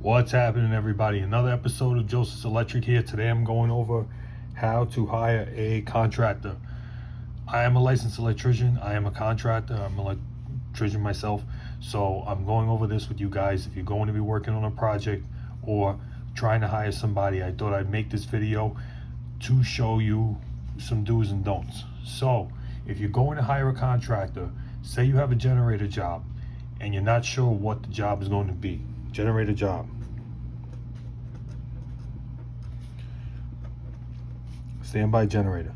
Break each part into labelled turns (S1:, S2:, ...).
S1: What's happening, everybody? Another episode of Joseph's Electric here. Today I'm going over how to hire a contractor. I am a licensed electrician. I am a contractor. I'm an electrician myself. So I'm going over this with you guys. If you're going to be working on a project or trying to hire somebody, I thought I'd make this video to show you some do's and don'ts. So if you're going to hire a contractor, say you have a generator job and you're not sure what the job is going to be. Generator job. Standby generator.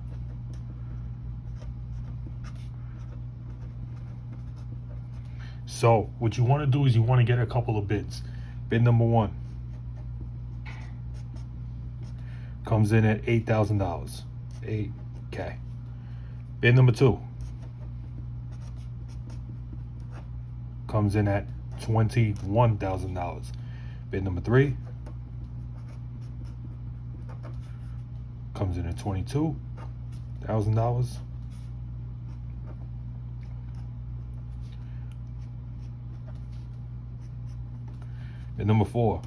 S1: So what you want to do is you want to get a couple of bids. Bid number one comes in at $8,000. $8K. Bid number two comes in at $21,000. Bid number three comes in at $22,000. Bid number four,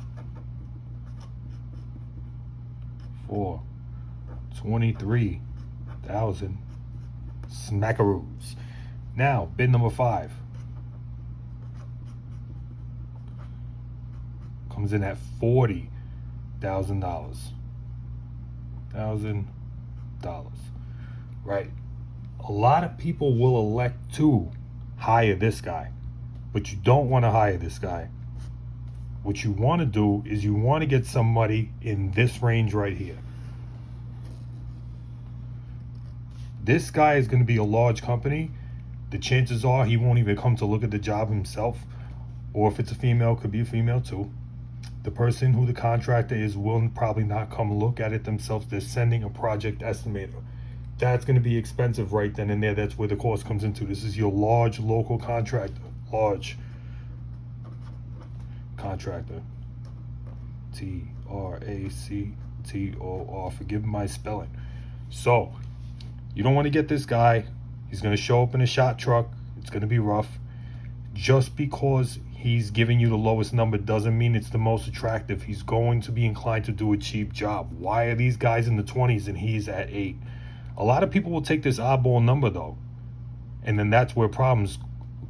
S1: $23,000 smackaroos. Now, bid number five comes in at $40,000. Right. A lot of people will elect to hire this guy, but you don't want to hire this guy. What you want to do is you want to get somebody in this range right here. This guy is going to be a large company. The chances are he won't even come to look at the job himself, or if it's a female, could be a female too. The person who the contractor is will probably not come look at it themselves. They're sending a project estimator. That's going to be expensive right then and there. That's where the cost comes into. This is your large local contractor. Large contractor. T-R-A-C-T-O-R. Forgive my spelling. So you don't want to get this guy. He's going to show up in a shot truck. It's going to be rough. Just because he's giving you the lowest number doesn't mean it's the most attractive. He's going to be inclined to do a cheap job. Why are these guys in the 20s and he's at 8? A lot of people will take this oddball number though, and then that's where problems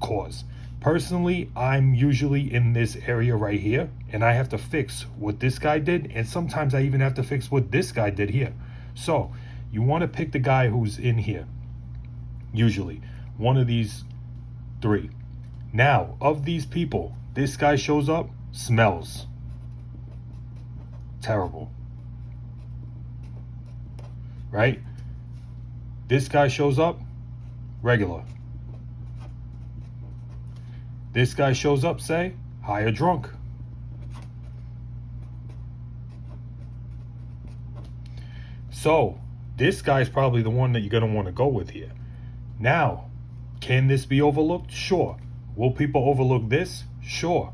S1: cause. Personally, I'm usually in this area right here, and I have to fix what this guy did, and sometimes I even have to fix what this guy did here. So you want to pick the guy who's in here, usually one of these three. Now, of these people, this guy shows up, smells terrible, right? This guy shows up, regular. This guy shows up, say, high or drunk. So, this guy's probably the one that you're going to want to go with here. Now, can this be overlooked? Sure. Will people overlook this? Sure.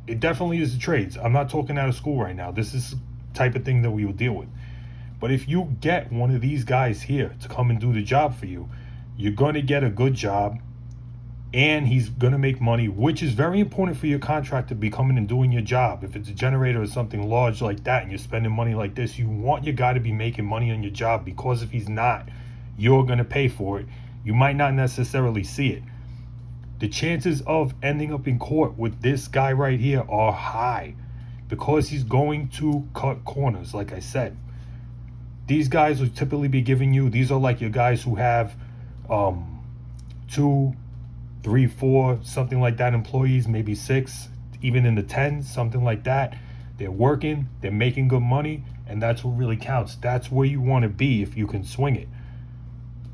S1: It definitely is the trades. I'm not talking out of school right now. This is the type of thing that we will deal with. But if you get one of these guys here to come and do the job for you, you're going to get a good job, and he's going to make money, which is very important for your contractor to be coming and doing your job. If it's a generator or something large like that and you're spending money like this, you want your guy to be making money on your job, because if he's not, you're going to pay for it. You might not necessarily see it. The chances of ending up in court with this guy right here are high, because he's going to cut corners. Like I said, these guys will typically be giving you, these are like your guys who have 2, 3, 4, something like that employees, maybe 6, even in the 10s, something like that. They're working, they're making good money, and that's what really counts. That's where you want to be if you can swing it.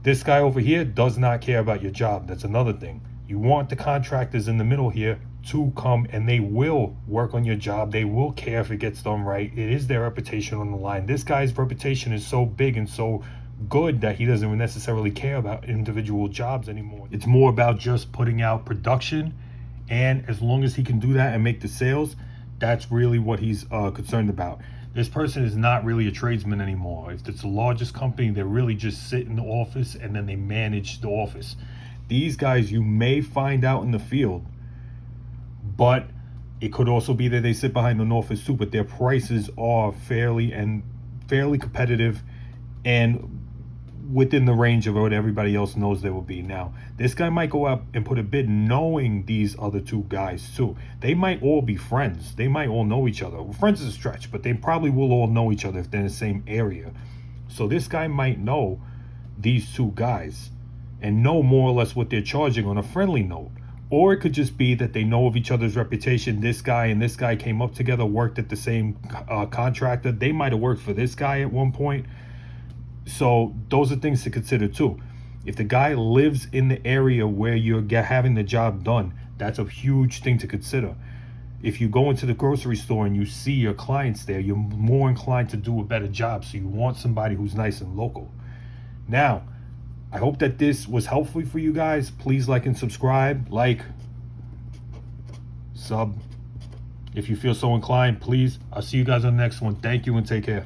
S1: This guy over here does not care about your job. That's another thing. You want the contractors in the middle here to come, and they will work on your job. They will care if it gets done right. It is their reputation on the line. This guy's reputation is so big and so good that he doesn't necessarily care about individual jobs anymore. It's more about just putting out production, and as long as he can do that and make the sales, that's really what he's concerned about. This person is not really a tradesman anymore. If it's the largest company, they really just sit in the office and then they manage the office. These guys you may find out in the field, but It could also be that they sit behind an office too, but their prices are fairly competitive and within the range of what everybody else knows they will be. Now, this guy might go up and put a bid knowing these other two guys too. They might all be friends. They might all know each other. Well, friends is a stretch, but they probably will all know each other if they're in the same area. So this guy might know these two guys and know more or less what they're charging on a friendly note. Or it could just be that they know of each other's reputation. This guy and this guy came up together, worked at the same contractor. They might have worked for this guy at one point. So those are things to consider too. If the guy lives in the area where you're having the job done, that's a huge thing to consider. If you go into the grocery store and you see your clients there, you're more inclined to do a better job. So you want somebody who's nice and local. Now, I hope that this was helpful for you guys. Please like and subscribe. Like, sub. If you feel so inclined, please. I'll see you guys on the next one. Thank you and take care.